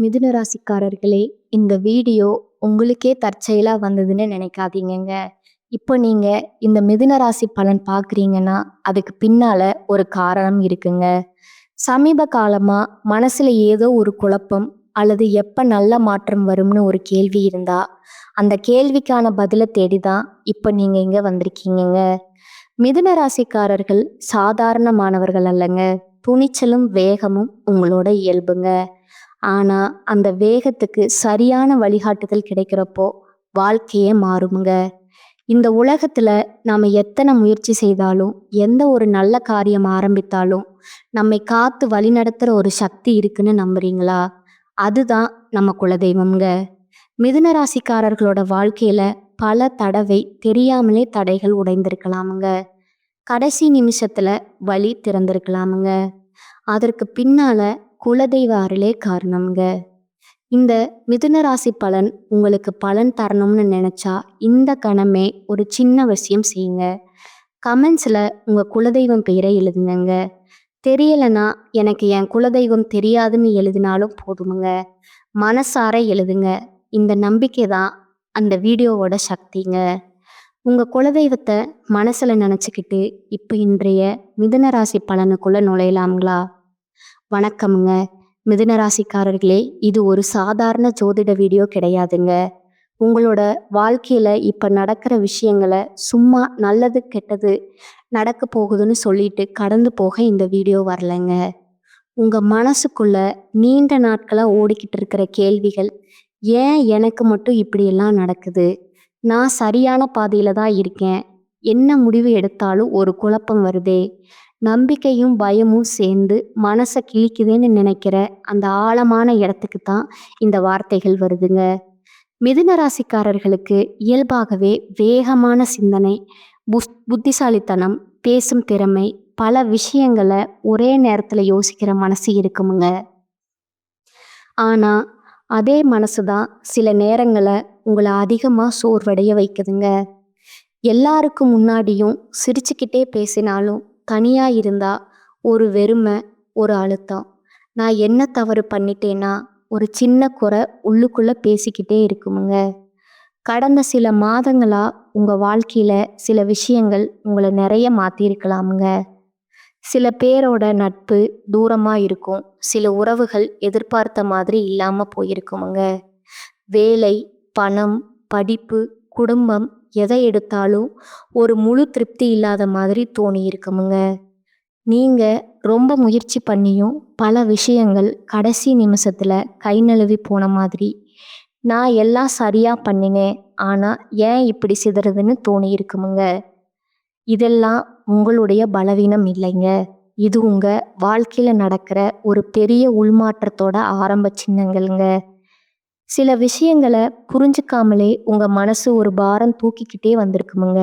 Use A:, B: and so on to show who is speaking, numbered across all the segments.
A: மிதுன ராசிக்காரர்களே, இந்த வீடியோ உங்களுக்கே தற்செயலா வந்ததுன்னு நினைக்காதீங்கங்க. இப்போ நீங்க இந்த மிதுன ராசி பலன் பார்க்குறீங்கன்னா, அதுக்கு பின்னால ஒரு காரணம் இருக்குங்க. சமீப காலமா மனசுல ஏதோ ஒரு குழப்பம் அல்லது எப்ப நல்ல மாற்றம் வரும்னு ஒரு கேள்வி இருந்தா, அந்த கேள்விக்கான பதில தேடி தான் இப்ப நீங்க இங்க வந்திருக்கீங்கங்க. மிதுன ராசிக்காரர்கள் சாதாரணமானவர்கள் அல்லங்க. துணிச்சலும் வேகமும் உங்களோட இயல்புங்க. ஆனா அந்த வேகத்துக்கு சரியான வழிகாட்டுதல் கிடைக்கிறப்போ வாழ்க்கையே மாறுமுங்க. இந்த உலகத்துல நாம எத்தனை முயற்சி செய்தாலும், எந்த ஒரு நல்ல காரியம் ஆரம்பித்தாலும், நம்மை காத்து வழிநடத்துற ஒரு சக்தி இருக்குன்னு நம்புறீங்களா? அதுதான் நம்ம குலதெய்வம்ங்க. மிதுன ராசிக்காரர்களோட வாழ்க்கையில பல தடவை தெரியாமலே தடைகள் உடைந்திருக்கலாமுங்க. கடைசி நிமிஷத்துல வழி திறந்திருக்கலாமுங்க. அதற்கு பின்னால குலதெய்வ அருளே காரணம்ங்க. இந்த மிதுன ராசி பலன் உங்களுக்கு பலன் தரணும்னு நினைச்சா இந்த கணமே ஒரு சின்ன விஷயம் செய்யுங்க. கமெண்ட்ஸ்ல உங்க குலதெய்வம் பெயரை எழுதுங்க. தெரியலனா எனக்கு என் குலதெய்வம் தெரியாதுன்னு எழுதினாலும் போதுமுங்க. மனசார எழுதுங்க. இந்த நம்பிக்கை தான் அந்த வீடியோவோட சக்திங்க. உங்க குலதெய்வத்தை மனசுல நினைச்சுக்கிட்டு இப்போ இன்றைய மிதுன ராசி பலனுக்குள்ள நுழையலாங்களா? வணக்கம்ங்க. மிதுன ராசிக்காரர்களே, இது ஒரு சாதாரண ஜோதிட வீடியோ கிடையாதுங்க. உங்களோட வாழ்க்கையில இப்ப நடக்கிற விஷயங்களை சும்மா நல்லது கெட்டது நடக்க போகுதுன்னு சொல்லிட்டு கடந்து போக இந்த வீடியோ வரலைங்க. உங்க மனசுக்குள்ள நீண்ட நாட்களா ஓடிக்கிட்டு இருக்கிற கேள்விகள், ஏன் எனக்கு மட்டும் இப்படியெல்லாம் நடக்குது, நான் சரியான பாதையில தான் இருக்கேன், என்ன முடிவு எடுத்தாலும் ஒரு குழப்பம் வருதே, நம்பிக்கையும் பயமும் சேர்ந்து மனசை கிழிக்குதுன்னு நினைக்கிற அந்த ஆழமான இடத்துக்கு தான் இந்த வார்த்தைகள் வருதுங்க. மிதுன ராசிக்காரர்களுக்கு இயல்பாகவே வேகமான சிந்தனை, புத்திசாலித்தனம், பேசும் திறமை, பல விஷயங்களை ஒரே நேரத்துல யோசிக்கிற மனசு இருக்குமுங்க. ஆனா அதே மனசுதான் சில நேரங்களை உங்களை அதிகமா சோர்வடைய வைக்குதுங்க. எல்லாருக்கும் முன்னாடியும் சிரிச்சுக்கிட்டே பேசினாலும் தனியா இருந்தா ஒரு வெறுமை, ஒரு அழுத்தம். நான் என்ன தவறு பண்ணிட்டேன்னா ஒரு சின்ன குறை உள்ளுக்குள்ள பேசிக்கிட்டே இருக்குமுங்க. கடந்த சில மாதங்களா உங்க வாழ்க்கையில சில விஷயங்கள் உங்களை நிறைய மாத்திருக்கலாமுங்க. சில பேரோட நட்பு தூரமா இருக்கும். சில உறவுகள் எதிர்பார்த்த மாதிரி இல்லாம போயிருக்குமுங்க. வேலை, பணம், படிப்பு, குடும்பம் எதை எடுத்தாலும் ஒரு முழு திருப்தி இல்லாத மாதிரி தோணி இருக்குமுங்க. நீங்க ரொம்ப முயற்சி பண்ணியும் பல விஷயங்கள் கடைசி நிமிஷத்துல கை நழுவி போன மாதிரி, நான் எல்லாம் சரியா பண்ணினேன், ஆனா ஏன் இப்படி சிதறதுன்னு தோணி இருக்குமுங்க. இதெல்லாம் உங்களுடைய பலவீனம் இல்லைங்க. இது உங்க வாழ்க்கையில நடக்கிற ஒரு பெரிய உள்மாற்றத்தோட ஆரம்ப சின்னங்கள்ங்க. சில விஷயங்களை புரிஞ்சுக்காமலே உங்க மனசு ஒரு பாரம் தூக்கிக்கிட்டே வந்திருக்குமுங்க.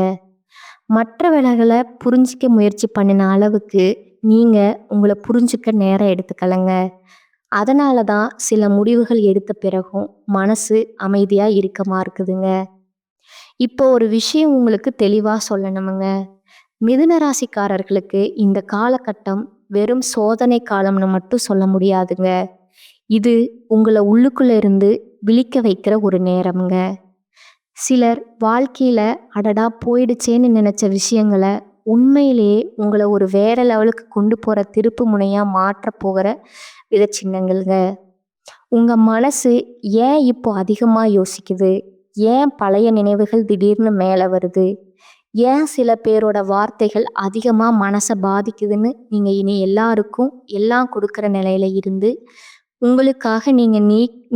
A: மற்றவர்களை புரிஞ்சிக்க முயற்சி பண்ணின அளவுக்கு நீங்க உங்களை புரிஞ்சுக்க நேரம் எடுத்துக்கலங்க. அதனால தான் சில முடிவுகள் எடுத்த பிறகும் மனசு அமைதியா இருக்கமா இருக்குதுங்க. இப்போ ஒரு விஷயம் உங்களுக்கு தெளிவா சொல்லணுமுங்க. மிதுன ராசிக்காரர்களுக்கு இந்த காலகட்டம் வெறும் சோதனை காலம்னு மட்டும் சொல்ல முடியாதுங்க. இது உங்களை உள்ளுக்குள்ள இருந்து விழிக்க வைக்கிற ஒரு நேரம்ங்க. சிலர் வாழ்க்கையில அடடா போயிடுச்சேன்னு நினைச்ச விஷயங்களை உண்மையிலேயே உங்களை ஒரு வேற லெவலுக்கு கொண்டு போற திருப்பு முனையா மாற்ற போகிற வித சின்னங்கள்ங்க. உங்க மனசு ஏன் இப்போ அதிகமா யோசிக்குது, ஏன் பழைய நினைவுகள் திடீர்னு மேல வருது, ஏன் சில பேரோட வார்த்தைகள் அதிகமா மனசை பாதிக்குதுன்னு நீங்க இனி எல்லாருக்கும் எல்லாம் கொடுக்குற நிலையில இருந்து உங்களுக்காக நீங்க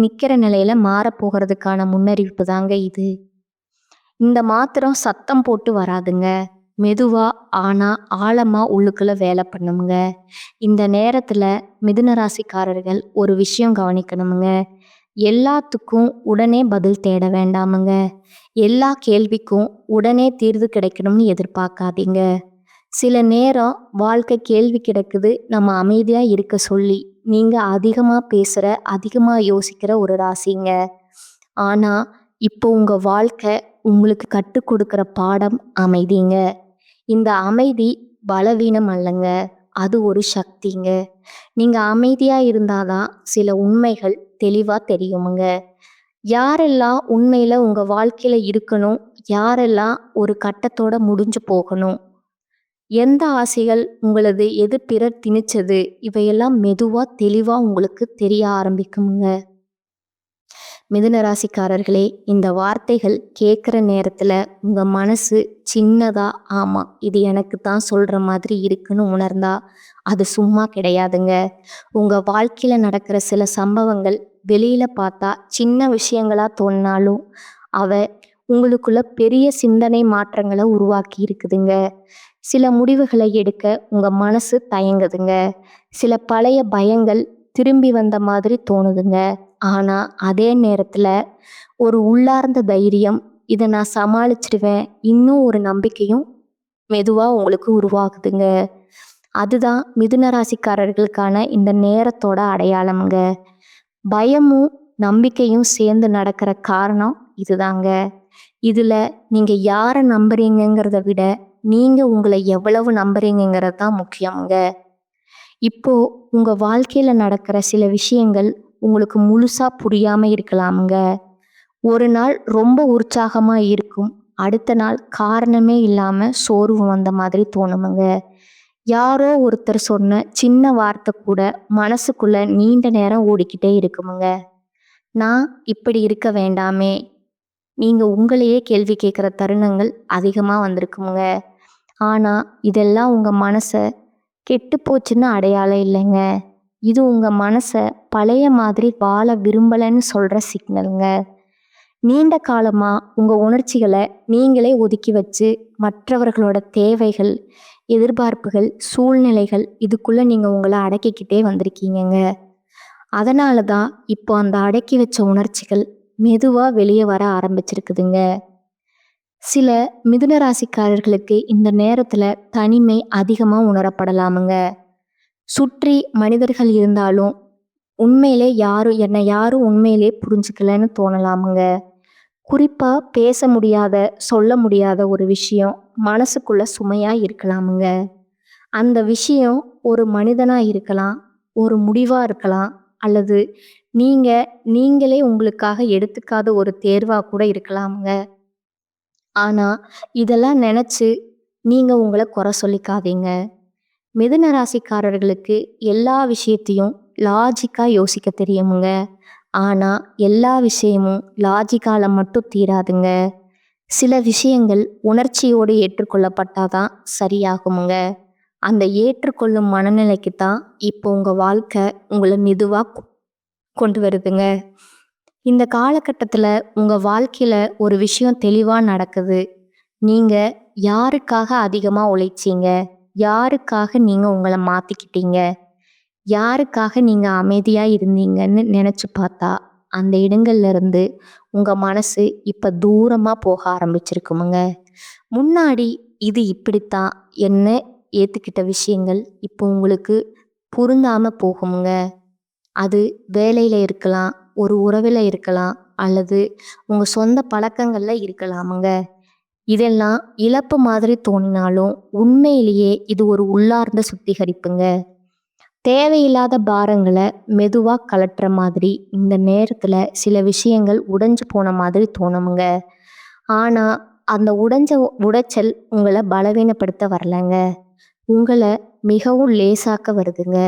A: நிக்கிற நிலையில மாறப்போகிறதுக்கான முன்னறிவிப்பு தாங்க இது. இந்த மாத்திரம் சத்தம் போட்டு வராதுங்க. மெதுவா ஆனா ஆழமா உள்ளுக்குள்ள வேலை பண்ணுமுங்க. இந்த நேரத்துல மிதுன ராசிக்காரர்கள் ஒரு விஷயம் கவனிக்கணுமுங்க. எல்லாத்துக்கும் உடனே பதில் தேட வேண்டாமுங்க. எல்லா கேள்விக்கும் உடனே தீர்வு கிடைக்கணும்னு எதிர்பார்க்காதீங்க. சில நேரம் வாழ்க்கை கேள்வி கிடக்குது நம்ம அமைதியா இருக்க சொல்லி நீங்க அதிகமா பேசுற, அதிகமா யோசிக்கிற ஒரு ராசிங்க. ஆனா இப்போ உங்க வாழ்க்கை உங்களுக்கு கற்றுக் கொடுக்கிற பாடம் அமைதிங்க. இந்த அமைதி பலவீனம் அல்லங்க, அது ஒரு சக்திங்க. நீங்க அமைதியா இருந்தாதான் சில உண்மைகள் தெளிவா தெரியுமுங்க. யாரெல்லாம் உண்மையில உங்க வாழ்க்கையில இருக்கணும், யாரெல்லாம் ஒரு கட்டத்தோட முடிஞ்சு போகணும், எந்த ஆசைகள் உங்களது, எது பிறர் திணிச்சது, இவையெல்லாம் மெதுவா தெளிவா உங்களுக்கு தெரிய ஆரம்பிக்குமுங்க. மிதுன ராசிக்காரர்களே, இந்த வார்த்தைகள் கேட்குற நேரத்துல உங்க மனசு சின்னதா, ஆமா இது எனக்கு தான் சொல்ற மாதிரி இருக்குன்னு உணர்ந்தா அது சும்மா கிடையாதுங்க. உங்க வாழ்க்கையில நடக்கிற சில சம்பவங்கள் வெளியில பார்த்தா சின்ன விஷயங்களா தோணினாலும் அவ உங்களுக்குள்ள பெரிய சிந்தனை மாற்றங்களை உருவாக்கி இருக்குதுங்க. சில முடிவுகளை எடுக்க உங்க மனசு தயங்குதுங்க. சில பழைய பயங்கள் திரும்பி வந்த மாதிரி தோணுதுங்க. ஆனா அதே நேரத்துல ஒரு உள்ளார்ந்த தைரியம், இதை நான் சமாளிச்சிடுவேன், இன்னும் ஒரு நம்பிக்கையும் மெதுவா உங்களுக்கு உருவாகுதுங்க. அதுதான் மிதுன ராசிக்காரர்களுக்கான இந்த நேரத்தோட அடையாளம்ங்க. பயமும் நம்பிக்கையும் சேர்ந்து நடக்கிற காரணம் இதுதாங்க. இதுல நீங்க யாரை நம்புறீங்கிறத விட நீங்க உங்களை எவ்வளவு நம்புறீங்கிறது தான் முக்கியம்ங்க. இப்போ உங்க வாழ்க்கையில நடக்கிற சில விஷயங்கள் உங்களுக்கு முழுசா புரியாம இருக்கலாமுங்க. ஒரு நாள் ரொம்ப உற்சாகமா இருக்கும், அடுத்த நாள் காரணமே இல்லாம சோர்வு வந்த மாதிரி தோணுமுங்க. யாரோ ஒருத்தர் சொன்ன சின்ன வார்த்தை கூட மனசுக்குள்ள நீண்ட நேரம் ஓடிக்கிட்டே இருக்குமுங்க. நான் இப்படி இருக்க வேண்டாமே, நீங்க உங்களையே கேள்வி கேட்குற தருணங்கள் அதிகமா வந்திருக்குமுங்க. ஆனா இதெல்லாம் உங்க மனசை கெட்டு போச்சுன்னு அடையாளம் இல்லைங்க. இது உங்க மனசை பழைய மாதிரி வாழ விரும்பலைன்னு சொல்ற சிக்னலுங்க. நீண்ட காலமா உங்க உணர்ச்சிகளை நீங்களே ஒதுக்கி வச்சு மற்றவர்களோட தேவைகள், எதிர்பார்ப்புகள், சூழ்நிலைகள் இதுக்குள்ள நீங்க உங்களை அடக்கிக்கிட்டே வந்திருக்கீங்கங்க. அதனால தான் இப்போ அந்த அடக்கி வச்ச உணர்ச்சிகள் மெதுவா வெளியே வர ஆரம்பிச்சிருக்குதுங்க. சில மிதுன ராசிக்காரர்களுக்கு இந்த நேரத்துல தனிமை அதிகமா உணரப்படலாமுங்க. சுற்றி மனிதர்கள் இருந்தாலும் உண்மையிலே யாரும் உண்மையிலே புரிஞ்சுக்கலன்னு தோணலாமுங்க. குறிப்பா பேச முடியாத, சொல்ல முடியாத ஒரு விஷயம் மனசுக்குள்ள சுமையா இருக்கலாமுங்க. அந்த விஷயம் ஒரு மனிதனா இருக்கலாம், ஒரு முடிவா இருக்கலாம், அல்லது நீங்களே உங்களுக்காக எடுத்துக்காத ஒரு தேர்வா கூட இருக்கலாமுங்க. ஆனா இதெல்லாம் நினைச்சு நீங்க உங்களை குறை சொல்லிக்காதீங்க. மிதுன ராசிக்காரர்களுக்கு எல்லா விஷயத்தையும் லாஜிக்கா யோசிக்க தெரியுமுங்க. ஆனா எல்லா விஷயமும் லாஜிக்கால மட்டும் தீராதுங்க. சில விஷயங்கள் உணர்ச்சியோடு ஏற்றுக்கொள்ளப்பட்டாதான் சரியாகுமுங்க. அந்த ஏற்றுக்கொள்ளும் மனநிலைக்கு தான் இப்போ உங்க வாழ்க்கை உங்களை மெதுவா கொண்டு வருதுங்க. இந்த காலகட்டத்துல உங்க வாழ்க்கையில ஒரு விஷயம் தெளிவா நடக்குது. நீங்க யாருக்காக அதிகமா உழைச்சீங்க, யாருக்காக நீங்க உங்களை மாத்திக்கிட்டீங்க, யாருக்காக நீங்க அமைதியா இருந்தீங்கன்னு நினைச்சு பார்த்தா அந்த இடங்கள்ல இருந்து உங்க மனசு இப்ப தூரமா போக ஆரம்பிச்சிருக்குமுங்க. முன்னாடி இது இப்படித்தான் என்ன ஏத்துக்கிட்ட விஷயங்கள் இப்போ உங்களுக்கு பொருந்தாம போகுமுங்க. அது வேலையில இருக்கலாம், ஒரு உறவில் இருக்கலாம், அல்லது உங்க சொந்த பழக்கங்கள்ல இருக்கலாமுங்க. இதெல்லாம் இழப்பு மாதிரி தோணினாலும் உண்மையிலேயே இது ஒரு உள்ளார்ந்த சுத்திகரிப்புங்க. தேவையில்லாத பாரங்களை மெதுவா கலட்டுற மாதிரி இந்த நேரத்துல சில விஷயங்கள் உடைஞ்சு போன மாதிரி தோணுமுங்க. ஆனா அந்த உடைச்சல் உங்களை பலவீனப்படுத்த வரலங்க, உங்களை மிகவும் லேசாக்க வருதுங்க.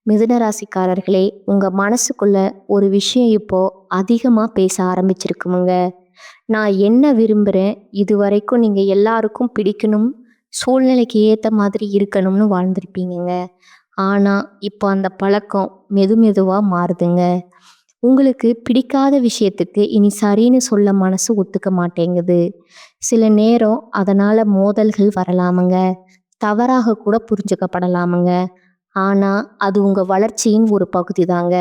A: மிதுன ராசிக்காரர்களே, உங்க மனசுக்குள்ள ஒரு விஷயம் இப்போ அதிகமா பேச ஆரம்பிச்சிருக்குமுங்க. நான் என்ன விரும்புறேன், இது வரைக்கும் நீங்க எல்லாருக்கும் பிடிக்கணும், சூழ்நிலைக்கு ஏத்த மாதிரி இருக்கணும்னு வாழ்ந்திருப்பீங்கங்க. ஆனா இப்போ அந்த பழக்கம் மெதுவா மாறுதுங்க. உங்களுக்கு பிடிக்காத விஷயத்துக்கு இனி சரின்னு சொல்ல மனசு ஒத்துக்க மாட்டேங்குது. சில நேரம் அதனால மோதல்கள் வரலாமுங்க, தவறாக கூட புரிஞ்சுக்கப்படலாமுங்க. ஆனா அது உங்க வளர்ச்சியின் ஒரு பகுதி தாங்க.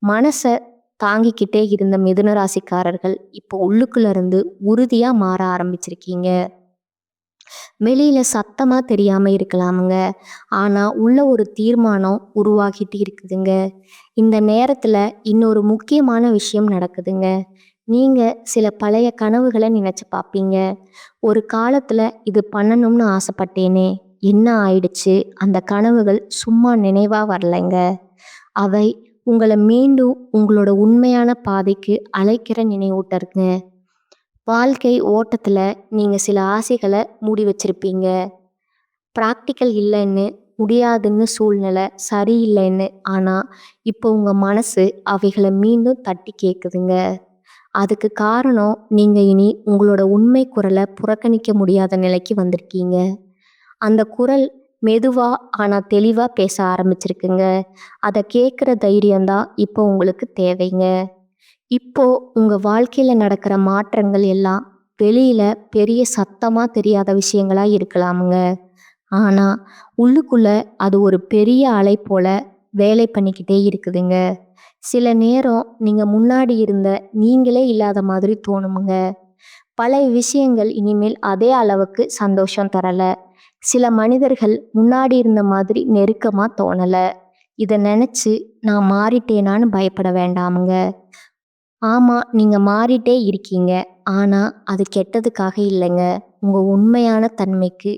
A: மனசை தாங்கிக்கிட்டே இருந்த மிதுன ராசிக்காரர்கள் இப்போ உள்ளுக்குள்ள இருந்து உறுதியா மாற ஆரம்பிச்சிருக்கீங்க. வெளியில சத்தமா தெரியாம இருக்கலாமுங்க, ஆனா உள்ள ஒரு தீர்மானம் உருவாகிட்டு இருக்குதுங்க. இந்த நேரத்துல இன்னொரு முக்கியமான விஷயம் நடக்குதுங்க. நீங்க சில பழைய கனவுகளை நினைச்சு பார்ப்பீங்க. ஒரு காலத்துல இது பண்ணணும்னு ஆசைப்பட்டேனே, என்ன ஆயிடுச்சு, அந்த கனவுகள் சும்மா நினைவா வரலைங்க, அவை உங்கள மீண்டும் உங்களோட உண்மையான பாதைக்கு அழைக்கிற நினைவூட்டலுங்க. வாழ்க்கை ஓட்டத்துல நீங்க சில ஆசைகள மூடி வச்சிருப்பீங்க. பிராக்டிகல் இல்லன்னு, முடியாதுன்னு சூழ்நிலை, சரியில்லைன்னு. ஆனா, இப்போ உங்க மனசு அவைகள மீண்டும் தட்டி கேக்குதுங்க. அதுக்கு காரணம், நீங்க இனி உங்களோட உண்மை குரல புறக்கணிக்க முடியாத நிலைக்கு வந்திருக்கீங்க. அந்த குரல் மெதுவா ஆனா தெளிவா பேச ஆரம்பிச்சிருக்குங்க. அத கேட்குற தைரியம் தான் இப்போ உங்களுக்கு தேவைங்க. இப்போ உங்க வாழ்க்கையில நடக்கிற மாற்றங்கள் எல்லாம் வெளியில பெரிய சத்தமா தெரியாத விஷயங்களா இருக்கலாமுங்க. ஆனா, உள்ளுக்குள்ள அது ஒரு பெரிய அலை போல வேலை பண்ணிக்கிட்டே இருக்குதுங்க. சில நேரம் நீங்க முன்னாடி இருந்த நீங்களே இல்லாத மாதிரி தோணுமுங்க. பழைய விஷயங்கள் இனிமேல் அதே அளவுக்கு சந்தோஷம் தரல. சில மனிதர்கள் முன்னாடி இருந்த மாதிரி நெருக்கமா தோணல. இத நினைச்சு நான் மாறிட்டேனான்னு பயப்பட வேண்டாமுங்க. ஆமா, நீங்க மாறிட்டே இருக்கீங்க. ஆனா, அது கெட்டதுக்காக இல்லைங்க. உங்க உண்மையான தன்மைக்கு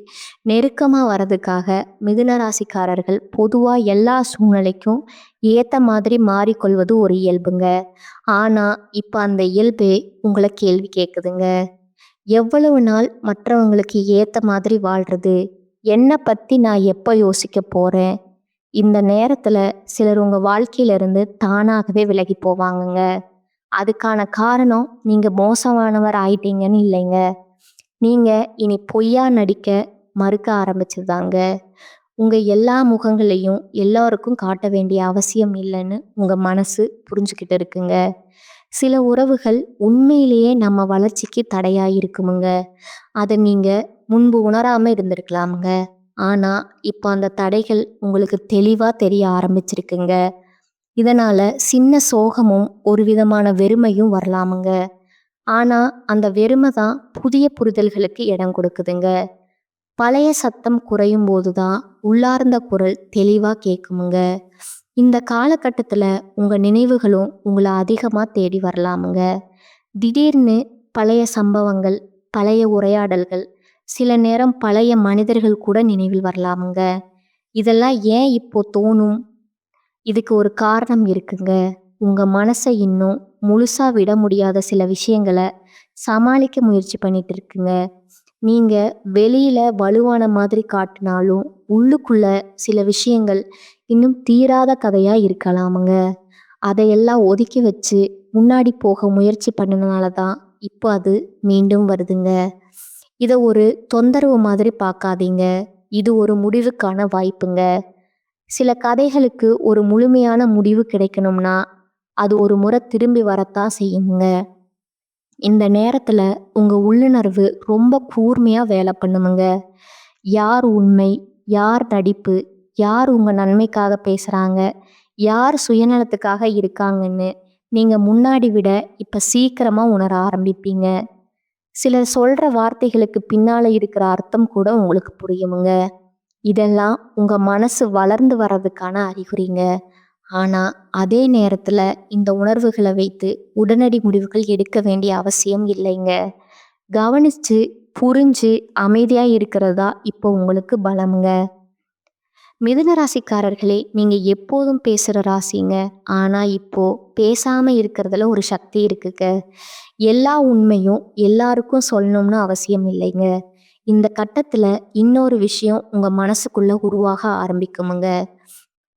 A: நெருக்கமா வர்றதுக்காக. மிதுன ராசிக்காரர்கள் பொதுவா எல்லா சூழ்நிலைக்கும் ஏத்த மாதிரி மாறிக்கொள்வது ஒரு இயல்புங்க. ஆனா, இப்ப அந்த இயல்பே உங்கள கேள்வி கேக்குதுங்க. எவ்வளவு நாள் மற்றவங்களுக்கு ஏத்த மாதிரி வாழ்றது? என்னை பத்தி நான் எப்ப யோசிக்க போறேன்? இந்த நேரத்துல சிலர் உங்க வாழ்க்கையில இருந்து தானாகவே விலகி போவாங்கங்க. அதுக்கான காரணம் நீங்க மோசமானவர் ஆயிட்டீங்கன்னு இல்லைங்க. நீங்க இனி பொய்யா நடிக்க மறுக்க ஆரம்பிச்சதுதாங்க. உங்க எல்லா முகங்களையும் எல்லாருக்கும் காட்ட வேண்டிய அவசியம் இல்லைன்னு உங்க மனசு புரிஞ்சுக்கிட்டு இருக்குங்க. சில உறவுகள் உண்மையிலேயே நம்ம வளர்ச்சிக்கு தடையா இருக்குமுங்க. அதை நீங்க முன்பு உணராம இருந்திருக்கலாமுங்க. ஆனா இப்போ அந்த தடைகள் உங்களுக்கு தெளிவா தெரிய ஆரம்பிச்சிருக்குங்க. இதனால சின்ன சோகமும் ஒரு விதமான வெறுமையும் வரலாமுங்க. ஆனா அந்த வெறுமை தான் புதிய புரிதல்களுக்கு இடம் கொடுக்குதுங்க. பழைய சத்தம் குறையும் போதுதான் உள்ளார்ந்த குரல் தெளிவா கேட்குமுங்க. இந்த காலகட்டத்துல உங்க நினைவுகளும் உங்களை அதிகமா தேடி வரலாமுங்க. திடீர்னு பழைய சம்பவங்கள், பழைய உரையாடல்கள், சில நேரம் பழைய மனிதர்கள் கூட நினைவில் வரலாமுங்க. இதெல்லாம் ஏன் இப்போ தோணும்? இதுக்கு ஒரு காரணம் இருக்குங்க. உங்க மனசை இன்னும் முழுசா விட முடியாத சில விஷயங்களை சமாளிக்க முயற்சி பண்ணிட்டு இருக்குங்க. நீங்க வெளியில வலுவான மாதிரி காட்டினாலும் உள்ளுக்குள்ள சில விஷயங்கள் இன்னும் தீராத கதையா இருக்கலாமுங்க. அதையெல்லாம் ஒதுக்கி வச்சு முன்னாடி போக முயற்சி பண்ணனால தான் இப்போ அது மீண்டும் வருதுங்க. இதை ஒரு தொந்தரவு மாதிரி பார்க்காதீங்க. இது ஒரு முடிவுக்கான வாய்ப்புங்க. சில கதைகளுக்கு ஒரு முழுமையான முடிவு கிடைக்கணும்னா அது ஒரு முறை திரும்பி வரத்தான் செய்யுங்க. இந்த நேரத்துல உங்க உள்ளுணர்வு ரொம்ப கூர்மையா வேலை பண்ணுமுங்க. யார் உண்மை, யார் நடிப்பு, யார் உங்க நன்மைக்காக பேசுறாங்க, யார் சுயநலத்துக்காக இருக்காங்கன்னு நீங்க முன்னாடி விட இப்ப சீக்கிரமா உணர ஆரம்பிப்பீங்க. சிலர் சொல்ற வார்த்தைகளுக்கு பின்னால இருக்கிற அர்த்தம் கூட உங்களுக்கு புரியுமுங்க. இதெல்லாம் உங்க மனசு வளர்ந்து வர்றதுக்கான அறிகுறிங்க. ஆனா அதே நேரத்துல இந்த உணர்வுகளை வைத்து உடனடி முடிவுகள் எடுக்க வேண்டிய அவசியம் இல்லைங்க. கவனிச்சு புரிஞ்சு அமைதியா இருக்கிறதா இப்போ உங்களுக்கு பலமுங்க. மிதுன ராசிக்காரர்களே, நீங்க எப்போதும் பேசுற ராசிங்க. ஆனா இப்போ பேசாம இருக்கிறதுல ஒரு சக்தி இருக்குங்க. எல்லா உண்மையும் எல்லாருக்கும் சொல்லணும்னு அவசியம் இல்லைங்க. இந்த கட்டத்துல இன்னொரு விஷயம் உங்க மனசுக்குள்ள உருவாக ஆரம்பிக்குமுங்க.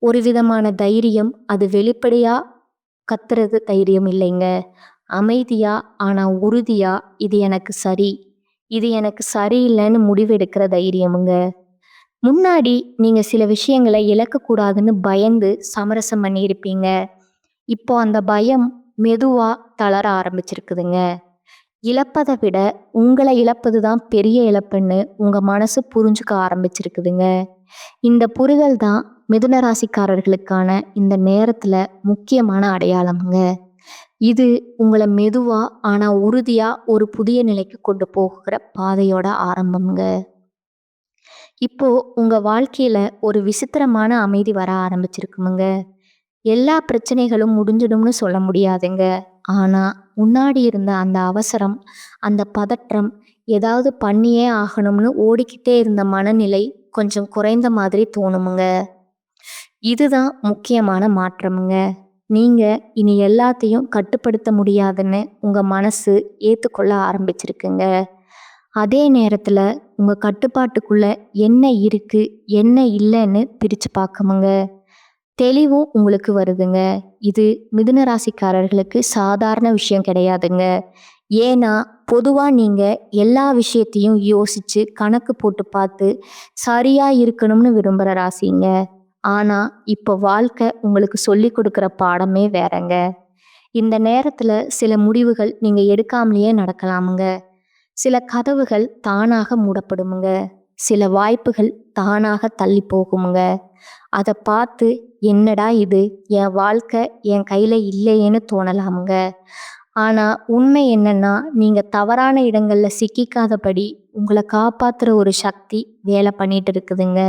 A: ஒரு விதமான தைரியம். அது வெளிப்படையா கத்துறது தைரியம் இல்லைங்க. அமைதியா ஆனா உறுதியா இது எனக்கு சரி, இது எனக்கு சரியில்லைன்னு முடிவெடுக்கிற தைரியமுங்க. முன்னாடி நீங்க சில விஷயங்களை இழக்கக்கூடாதுன்னு பயந்து சமரசம் பண்ணியிருப்பீங்க. இப்போ அந்த பயம் மெதுவா தளர ஆரம்பிச்சிருக்குதுங்க. இழப்பதை விட உங்களை இழப்பது தான் பெரிய இழப்புன்னு உங்க மனசு புரிஞ்சுக்க ஆரம்பிச்சிருக்குதுங்க. இந்த புரிதல் தான் மிதுன ராசிக்காரர்களுக்கான இந்த நேரத்துல முக்கியமான அடையாளமுங்க. இது உங்களை மெதுவா ஆனா உறுதியா ஒரு புதிய நிலைக்கு கொண்டு போகிற பாதையோட ஆரம்பம்ங்க. இப்போ உங்க வாழ்க்கையில ஒரு விசித்திரமான அமைதி வர ஆரம்பிச்சிருக்குமுங்க. எல்லா பிரச்சனைகளும் முடிஞ்சிடும்னு சொல்ல முடியாதுங்க. ஆனா முன்னாடி இருந்த அந்த அவசரம், அந்த பதற்றம், ஏதாவது பண்ணியே ஆகணும்னு ஓடிக்கிட்டே இருந்த மனநிலை கொஞ்சம் குறைந்த மாதிரி தோணுமுங்க. இதுதான் முக்கியமான மாற்றமுங்க. நீங்க இனி எல்லாத்தையும் கட்டுப்படுத்த முடியாதுன்னு உங்க மனசு ஏத்துக்கொள்ள ஆரம்பிச்சிருக்குங்க. அதே நேரத்துல உங்க கட்டுப்பாட்டுக்குள்ள என்ன இருக்கு, என்ன இல்லைன்னு பிரிச்சு பார்க்கமுங்க. தெளிவும் உங்களுக்கு வருதுங்க. இது மிதுன ராசிக்காரர்களுக்கு சாதாரண விஷயம் கிடையாதுங்க. ஏன்னா, பொதுவா நீங்க எல்லா விஷயத்தையும் யோசிச்சு, கணக்கு போட்டு பார்த்து, சரியா இருக்கணும்னு விரும்புற ராசிங்க. ஆனா, இப்போ வாழ்க்கை உங்களுக்கு சொல்லிக் கொடுக்குற பாடமே வேறங்க. இந்த நேரத்துல சில முடிவுகள் நீங்க எடுக்காமலேயே நடக்கலாமுங்க. சில கதவுகள் தானாக மூடப்படுமுங்க. சில வாய்ப்புகள் தானாக தள்ளி போகுமுங்க. அத பார்த்து, "என்னடா இது! என் வாழ்க்கை என் கையில இல்லையேன்னு" தோணலாமுங்க. ஆனா, உண்மை என்னன்னா, நீங்க தவறான இடங்கள்ல சிக்கிக்காதபடி உங்கள காப்பாத்துற ஒரு சக்தி வேலை பண்ணிட்டு இருக்குதுங்க.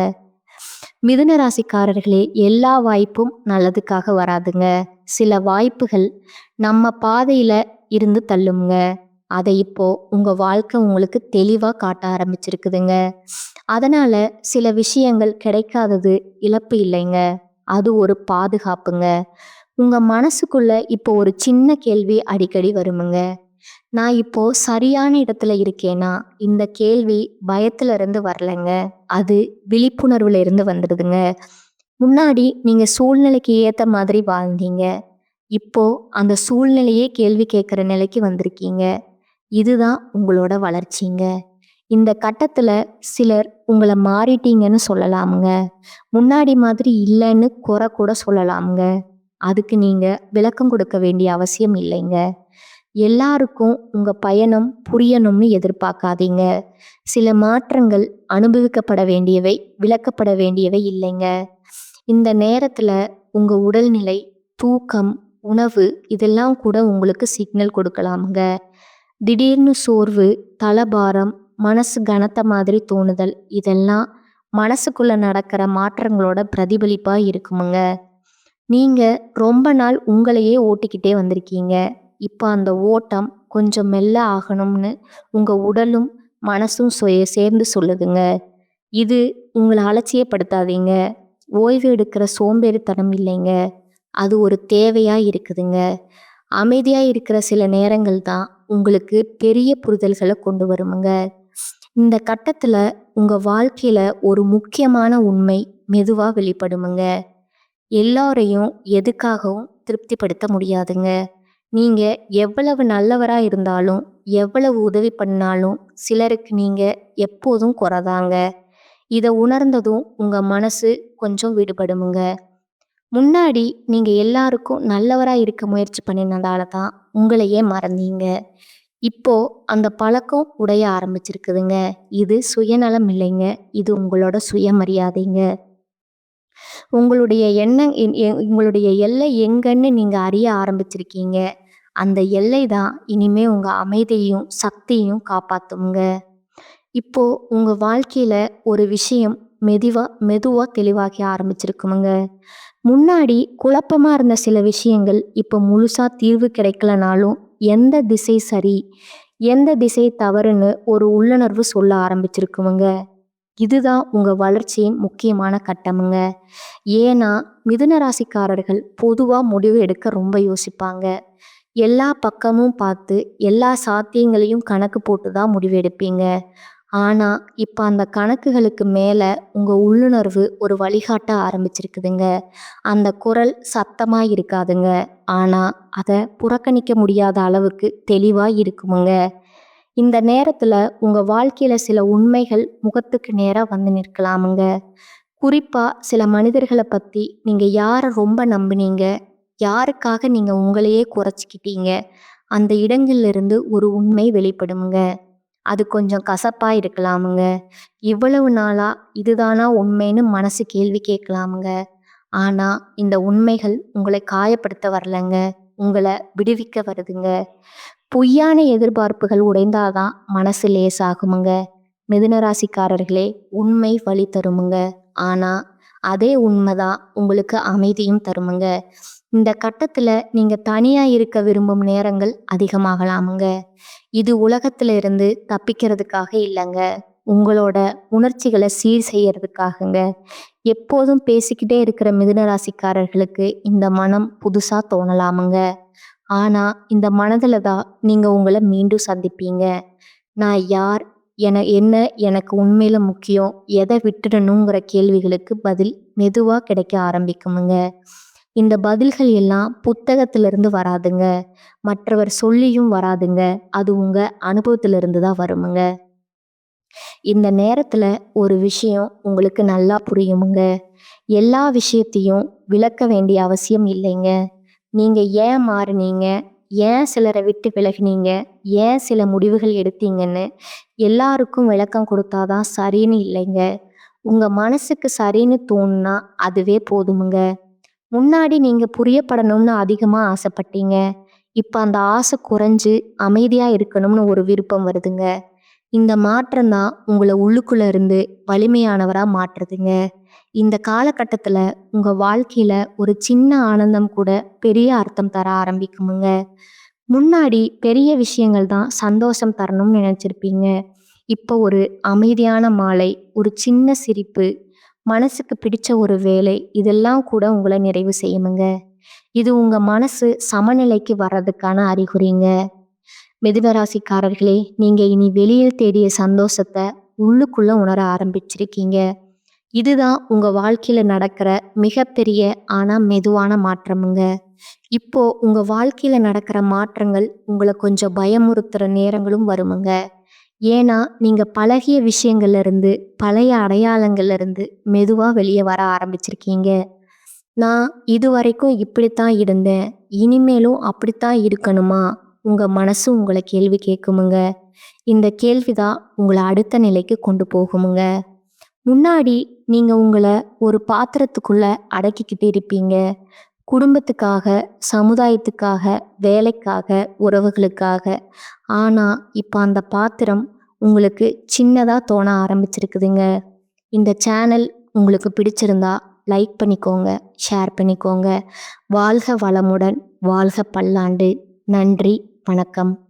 A: மிதுன ராசிக்காரர்களே, எல்லா வாய்ப்பும் நல்லதுக்காக வராதுங்க. சில வாய்ப்புகள் நம்ம பாதையில இருந்து தள்ளுமுங்க. அதை இப்போ உங்க வாழ்க்கை உங்களுக்கு தெளிவா காட்ட ஆரம்பிச்சிருக்குதுங்க. அதனால சில விஷயங்கள் கிடைக்காதது இழப்பு இல்லைங்க. அது ஒரு பாதுகாப்புங்க. உங்க மனசுக்குள்ள இப்போ ஒரு சின்ன கேள்வி அடிக்கடி வருமுங்க. நான் இப்போ சரியான இடத்துல இருக்கேனா? இந்த கேள்வி பயத்துல இருந்து வரலைங்க. அது விழிப்புணர்வுல இருந்து வந்துடுதுங்க. முன்னாடி நீங்க சூழ்நிலைக்கு ஏத்த மாதிரி வாழ்ந்தீங்க. இப்போ அந்த சூழ்நிலையே கேள்வி கேட்கிற நிலைக்கு வந்திருக்கீங்க. இதுதான் உங்களோட வளர்ச்சிங்க. இந்த கட்டத்துல சிலர் உங்கள மாறிட்டீங்கன்னு சொல்லலாமுங்க. முன்னாடி மாதிரி இல்லைன்னு குறை கூட சொல்லலாமுங்க. அதுக்கு நீங்க விளக்கம் கொடுக்க வேண்டிய அவசியம் இல்லைங்க. எல்லாருக்கும் உங்க பயணம் புரியணும்னு எதிர்பார்க்காதீங்க. சில மாற்றங்கள் அனுபவிக்கப்பட வேண்டியவை, விளக்கப்பட வேண்டியவை இல்லைங்க. இந்த நேரத்துல உங்க உடல்நிலை, தூக்கம், உணவு இதெல்லாம் கூட உங்களுக்கு சிக்னல் கொடுக்கலாமுங்க. திடீர்னு சோர்வு, தலபாரம், மனசு கனத்த மாதிரி தோணுதல் இதெல்லாம் மனசுக்குள்ள நடக்கிற மாற்றங்களோட பிரதிபலிப்பா இருக்குமுங்க. நீங்க ரொம்ப நாள் உங்களையே ஓட்டிக்கிட்டே வந்திருக்கீங்க. இப்போ அந்த ஓட்டம் கொஞ்சம் மெல்ல ஆகணும்னு உங்க உடலும் மனசும் சேர்ந்து சொல்லுதுங்க. இது உங்களை அலட்சியப்படுத்தாதீங்க. ஓய்வு எடுக்கிற சோம்பேறித்தனம் இல்லைங்க. அது ஒரு தேவையா இருக்குதுங்க. அமைதியா இருக்கிற சில நேரங்கள் தான் உங்களுக்கு பெரிய புரிதல்களை கொண்டு வருமுங்க. இந்த கட்டத்துல உங்க வாழ்க்கையில ஒரு முக்கியமான உண்மை மெதுவா வெளிப்படுமுங்க. எல்லாரையும் எதுக்காகவும் திருப்திப்படுத்த முடியாதுங்க. நீங்க எவ்வளவு நல்லவரா இருந்தாலும், எவ்வளவு உதவி பண்ணாலும் சிலருக்கு நீங்க எப்போதும் குறைதாங்க. இத உணர்ந்ததும் உங்க மனசு கொஞ்சம் விடுபடுமுங்க. முன்னாடி நீங்க எல்லாருக்கும் நல்லவரா இருக்க முயற்சி பண்ணினதால தான் உங்களையே மறந்தீங்க. இப்போ அந்த பழக்கம் உடைய ஆரம்பிச்சிருக்குதுங்க. இது சுயநலம் இல்லைங்க. இது உங்களோட சுயமரியாதைங்க. உங்களுடைய எண்ணம் உங்களுடைய எல்லை எங்கன்னு நீங்க அறிய ஆரம்பிச்சிருக்கீங்க. அந்த எல்லை தான் இனிமே உங்க அமைதியையும் சக்தியையும் காப்பாத்துங்க. இப்போ உங்க வாழ்க்கையில ஒரு விஷயம் மெதுவா தெளிவாகி ஆரம்பிச்சிருக்குமுங்க. முன்னாடி குழப்பமா இருந்த சில விஷயங்கள் இப்போ முழுசா தீர்வு கிடைக்கலனாலும் எந்த திசை சரி, எந்த திசை தவறுன்னு ஒரு உள்ளுணர்வு சொல்ல ஆரம்பிச்சிருக்குமுங்க. இதுதான் உங்க வளர்ச்சியின் முக்கியமான கட்டமுங்க. ஏன்னா, மிதுன ராசிக்காரர்கள் பொதுவா முடிவு எடுக்க ரொம்ப யோசிப்பாங்க. எல்லா பக்கமும் பார்த்து, எல்லா சாத்தியங்களையும் கணக்கு போட்டு தான் முடிவு எடுப்பீங்க. ஆனா, இப்ப அந்த கணக்குகளுக்கு மேல உங்க உள்ளுணர்வு ஒரு வழிகாட்ட ஆரம்பிச்சிருக்குதுங்க. அந்த குரல் சத்தமா இருக்காதுங்க. ஆனா, அத புறக்கணிக்க முடியாத அளவுக்கு தெளிவா இருக்குமுங்க. இந்த நேரத்துல உங்க வாழ்க்கையில சில உண்மைகள் முகத்துக்கு நேரா வந்து நிற்கலாமுங்க. குறிப்பா சில மனிதர்கள பத்தி நீங்க யார ரொம்ப நம்புனீங்க? யாருக்காக நீங்க உங்களையே குறைச்சிக்கிட்டீங்க? அந்த இடங்கள்ல இருந்து ஒரு உண்மை வெளிப்படுமுங்க. அது கொஞ்சம் கசப்பா இருக்கலாமுங்க. இவ்வளவு நாளா இதுதானா உண்மைன்னு மனசு கேள்வி கேட்கலாமுங்க. ஆனா, இந்த உண்மைகள் உங்களை காயப்படுத்த வரலங்க. உங்கள விடுவிக்க வருதுங்க. பொய்யான எதிர்பார்ப்புகள் உடைந்தாதான் மனசு லேசாகுமுங்க. மிதுன ராசிக்காரர்களே, உண்மை வழி தருமுங்க. ஆனா, அதே உண்மைதான் உங்களுக்கு அமைதியும் தருமுங்க. இந்த கட்டத்துல நீங்க தனியா இருக்க விரும்பும் நேரங்கள் அதிகமாகலாமுங்க. இது உலகத்துல இருந்து தப்பிக்கிறதுக்காக இல்லைங்க. உங்களோட உணர்ச்சிகளை சீர் செய்யறதுக்காகங்க. எப்போதும் பேசிக்கிட்டே இருக்கிற மிதுன ராசிக்காரர்களுக்கு இந்த மனம் புதுசா தோணலாமுங்க. ஆனா இந்த மனதுல தான் நீங்க உங்களை மீண்டும் சந்திப்பீங்க. நான் யார்? என்ன எனக்கு உண்மையில முக்கியம்? எதை விட்டுடணுங்கிற கேள்விகளுக்கு பதில் மெதுவா கிடைக்க ஆரம்பிக்குமுங்க. இந்த பதில்கள் எல்லாம் புத்தகத்திலிருந்து வராதுங்க. மற்றவர் சொல்லியும் வராதுங்க. அது உங்க அனுபவத்திலிருந்து தான் வருமுங்க. இந்த நேரத்துல ஒரு விஷயம் உங்களுக்கு நல்லா புரியுமுங்க. எல்லா விஷயத்தையும் விளக்க வேண்டிய அவசியம் இல்லைங்க. நீங்க ஏன் மாறுனீங்க? ஏன் சிலரை விட்டு விலகினீங்க? ஏன் சில முடிவுகள் எடுத்தீங்கன்னு எல்லாருக்கும் விளக்கம் கொடுத்தாதான் சரின்னு இல்லைங்க. உங்க மனசுக்கு சரின்னு தோணுனா அதுவே போதுமுங்க. முன்னாடி நீங்க புரியப்படணும்னு அதிகமா ஆசைப்பட்டீங்க. இப்ப அந்த ஆசை குறைஞ்சு அமைதியா இருக்கணும்னு ஒரு விருப்பம் வருதுங்க. இந்த மாற்றம் தான் உங்களை உள்ளுக்குள்ள இருந்து வலிமையானவரா மாற்றுதுங்க. இந்த காலகட்டத்துல உங்க வாழ்க்கையில ஒரு சின்ன ஆனந்தம் கூட பெரிய அர்த்தம் தர ஆரம்பிக்குமுங்க. முன்னாடி பெரிய விஷயங்கள் தான் சந்தோஷம் தரணும்னு நினைச்சிருப்பீங்க. இப்போ ஒரு அமைதியான மாலை, ஒரு சின்ன சிரிப்பு, மனசுக்கு பிடிச்ச ஒரு வேலை, இதெல்லாம் கூட உங்களை நிறைவு செய்யுமுங்க. இது உங்க மனசு சமநிலைக்கு வர்றதுக்கான அறிகுறிங்க. மிதுன ராசிக்காரர்களே, நீங்க இனி வெளியில் தேடிய சந்தோஷத்தை உள்ளுக்குள்ள உணர ஆரம்பிச்சிருக்கீங்க. இதுதான் உங்க வாழ்க்கையில நடக்கிற மிகப்பெரிய ஆனா மெதுவான மாற்றமுங்க. இப்போ உங்க வாழ்க்கையில நடக்கிற மாற்றங்கள் உங்களை கொஞ்சம் பயமுறுத்துற நேரங்களும் வருமுங்க. ஏன்னா நீங்க பழகிய விஷயங்கள்ல இருந்து, பழைய அடையாளங்கள்ல இருந்து மெதுவா வெளியே வர ஆரம்பிச்சிருக்கீங்க. நான் இதுவரைக்கும் இப்படித்தான் இருந்தேன், இனிமேலும் அப்படித்தான் இருக்கணுமா? உங்க மனசு உங்களை கேள்வி கேட்குமுங்க. இந்த கேள்விதான் உங்களை அடுத்த நிலைக்கு கொண்டு போகுமுங்க. முன்னாடி நீங்க உங்களை ஒரு பாத்திரத்துக்குள்ள அடக்கிக்கிட்டு இருப்பீங்க. குடும்பத்துக்காக, சமுதாயத்துக்காக, வேலைக்காக, உறவுகளுக்காக. ஆனா இப்ப அந்த பாத்திரம் உங்களுக்கு சின்னதா தோண ஆரம்பிச்சிருக்குதுங்க. இந்த சேனல் உங்களுக்கு பிடிச்சிருந்தா லைக் பண்ணிக்கோங்க, ஷேர் பண்ணிக்கோங்க. வாழ்க வளமுடன், வாழ்க பல்லாண்டு. நன்றி, வணக்கம்.